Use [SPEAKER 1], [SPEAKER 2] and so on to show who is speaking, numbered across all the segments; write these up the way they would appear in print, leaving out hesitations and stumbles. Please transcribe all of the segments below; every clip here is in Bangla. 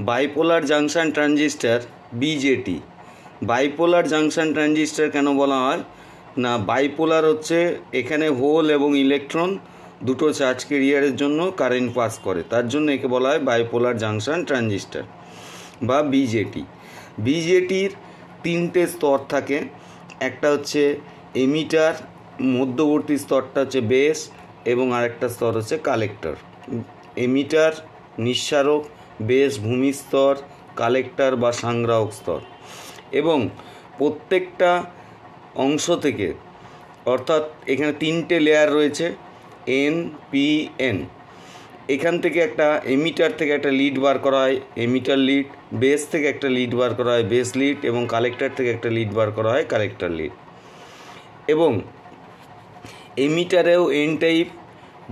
[SPEAKER 1] Bipolar junction transistor BJD. Bipolar junction transistor কেন বলা হয় না, বাইপোলার হচ্ছে এখানে হোল এবং ইলেকট্রন দুটো চার্জ ক্যারিয়ারের জন্য কারেন্ট পাস করে, তার জন্য একে বলা হয় বাইপোলার জাংশন ট্রানজিস্টার বা বিজেটি। বিজেটির তিনটে স্তর থাকে, একটা হচ্ছে এমিটার, মধ্যবর্তী স্তরটা হচ্ছে বেস এবং আরেকটা স্তর হচ্ছে কালেক্টর। এমিটার নিঃসারক, বেস ভূমিস্তর, কালেক্টর বা সংগ্রাহক স্তর। এবং প্রত্যেকটা অংশ থেকে, অর্থাৎ এখানে তিনটে লেয়ার রয়েছে এন পি এন, এখান থেকে একটা এমিটার থেকে একটা লিড বার করা হয় এমিটার লিড, বেস থেকে একটা লিড বার করা হয় বেস লিড এবং কালেক্টর থেকে একটা লিড বার করা হয় কালেক্টর লিড। এবং এমিটারেও এন টাইপ,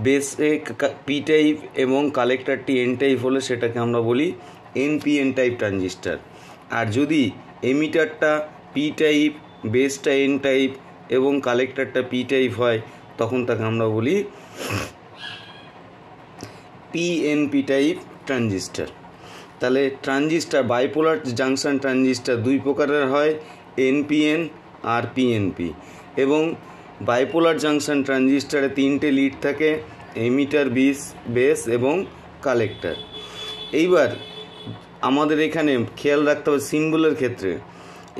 [SPEAKER 1] বেসে পি টাইপ এবং কালেক্টরটি এন টাইপ হলে সেটাকে আমরা বলি এনপিএন টাইপ ট্রানজিস্টার। আর যদি এমিটারটা পি টাইপ, বেসটা এন টাইপ এবং কালেক্টরটা পি টাইপ হয় তখন তাকে আমরা বলি পিএনপি টাইপ ট্রানজিস্টার। তাহলে ট্রানজিস্টার, বাইপোলার জাংশন ট্রানজিস্টার দুই প্রকারের হয়, এনপিএন আর পিএনপি। এবং বাইপোলার জাংশন ট্রানজিস্টারে তিনটে লিড থাকে, এমিটার, বেস এবং কালেক্টর। এইবার আমাদের এখানে খেয়াল রাখতে হবে সিম্বলের ক্ষেত্রে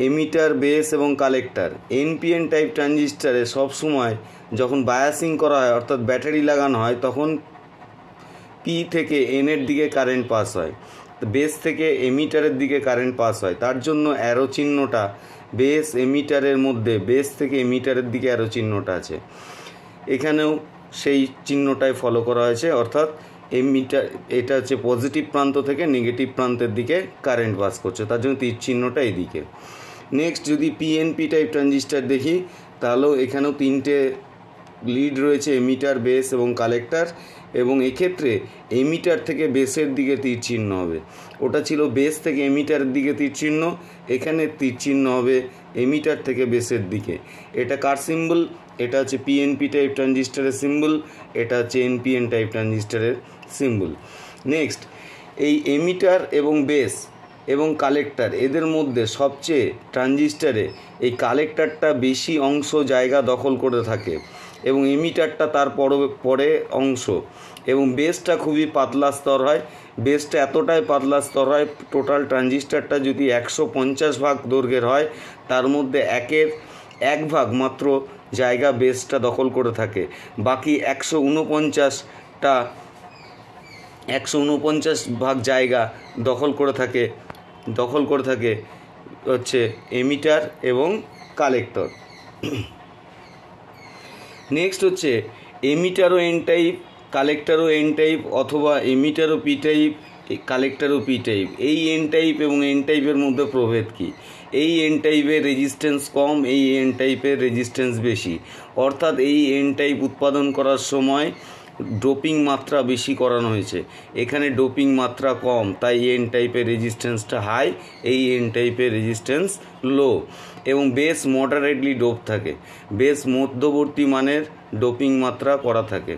[SPEAKER 1] এমিটার, বেস এবং কালেক্টর। এনপিএন টাইপ ট্রানজিস্টারে সবসময় যখন বায়াসিং করা হয় অর্থাৎ ব্যাটারি লাগানো হয় তখন পি থেকে এনের দিকে কারেন্ট পাস হয়, বেস থেকে এমিটারের দিকে কারেন্ট পাস হয়। তার জন্য অ্যারো চিহ্নটা বেস এমিটারের মধ্যে, বেস থেকে এমিটারের দিকে অ্যারো চিহ্নটা আছে, এখানেও সেই চিহ্নটাই ফলো করা হয়েছে, অর্থাৎ এমিটার এটা হচ্ছে পজিটিভ প্রান্ত থেকে নেগেটিভ প্রান্তের দিকে কারেন্ট পাস করছে, তার জন্য তীর চিহ্নটা এইদিকে। নেক্সট যদি পিএনপি টাইপ ট্রানজিস্টার দেখি তাহলেও এখানেও তিনটে লিড রয়েছে, এমিটার, বেস এবং কালেক্টর। এবং এক্ষেত্রে এমিটার থেকে বেসের দিকে তীর চিহ্ন হবে, ওটা ছিল বেস থেকে এমিটারের দিকে তীর চিহ্ন, এখানে তীর চিহ্ন হবে এমিটার থেকে বেসের দিকে। এটা কার সিম্বল? এটা হচ্ছে পিএনপি টাইপ ট্রানজিস্টারের সিম্বল, এটা হচ্ছে এনপিএন টাইপ ট্রানজিস্টারের সিম্বল। নেক্সট, এই এমিটার এবং বেস এবং কালেক্টর এদের মধ্যে সবচেয়ে ট্রানজিস্টারে এই কালেক্টরটা বেশি অংশ জায়গা দখল করে থাকে এবং এমিটারটা তার পরে অংশ, এবং বেসটা খুবই পাতলা স্তর হয়। বেসটা এতটাই পাতলা স্তর হয়, টোটাল ট্রানজিস্টারটা যদি 150 ভাগ দৈর্ঘ্যের হয় তার মধ্যে এক ভাগ মাত্র জায়গা বেসটা দখল করে থাকে, বাকি 149 ভাগ জায়গা দখল করে থাকে হচ্ছে এমিটার এবং কালেক্টর। নেক্সট হচ্ছে এমিটারও এন টাইপ, কালেক্টরও এন টাইপ, অথবা এমিটারও পি টাইপ, কালেক্টরও পি টাইপ। এই এন টাইপ এবং এন টাইপের মধ্যে প্রভেদ কী? এই এন টাইপের রেজিস্ট্যান্স কম, এই এন টাইপের রেজিস্ট্যান্স বেশি, অর্থাৎ এই এন টাইপ উৎপাদন করার সময় ডোপিং মাত্রা বেশি করানো হয়েছে, এখানে ডোপিং মাত্রা কম, তাই এন টাইপের রেজিস্ট্যান্সটা হাই, এই এন টাইপের রেজিস্ট্যান্স লো। এবং বেস মডারেটলি ডোপ থাকে, বেস মধ্যবর্তী মানের ডোপিং মাত্রা করা থাকে।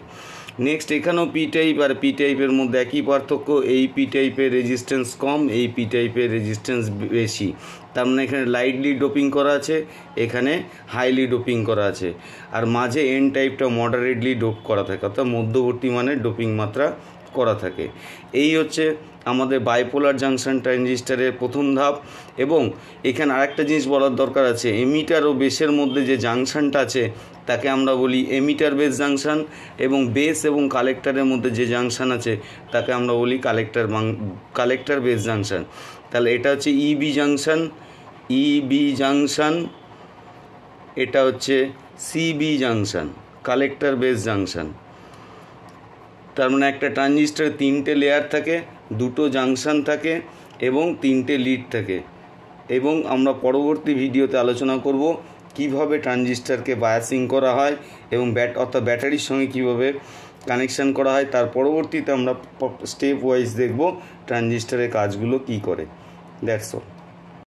[SPEAKER 1] নেক্সট, এখানেও পি টাইপ আর পি টাইপের মধ্যে একই পার্থক্য, এই পি টাইপের রেজিস্ট্যান্স কম, এই পি টাইপের রেজিস্ট্যান্স বেশি। তার মানে এখানে লাইটলি ডোপিং করা আছে, এখানে হাইলি ডোপিং করা আছে, আর মাঝে এন টাইপটা মডারেটলি ডোপ করা থাকে, অর্থাৎ মধ্যবর্তী মানের ডোপিং মাত্রা করা থাকে। এই হচ্ছে আমাদের বাইপোলার জাংশন ট্রানজিস্টারের প্রথম ধাপ। এবং এখানে আরেকটা জিনিস বলার দরকার আছে, এমিটার ও বেসের মধ্যে যে জাংশনটা আছে তাকে আমরা বলি এমিটার বেস জাংশন, এবং বেস এবং কালেক্টরের মধ্যে যে জাংশন আছে তাকে আমরা বলি কালেক্টর বেস জাংশন। তাহলে এটা হচ্ছে ইবি জাংশন, এটা হচ্ছে CB junction, collector base junction. তার মানে একটা ট্রানজিস্টারে তিনটে লেয়ার থাকে, দুটো জাংশন থাকে এবং তিনটে লিড থাকে। এবং আমরা পরবর্তী ভিডিওতে আলোচনা করব কিভাবে ট্রানজিস্টারকে বায়াসিং করা হয় এবং অর্থাৎ ব্যাটারির সঙ্গে কিভাবে কানেকশান করা হয়। তার পরবর্তীতে আমরা স্টেপ ওয়াইজ দেখব ট্রানজিস্টারের কাজগুলো কি করে। That's all.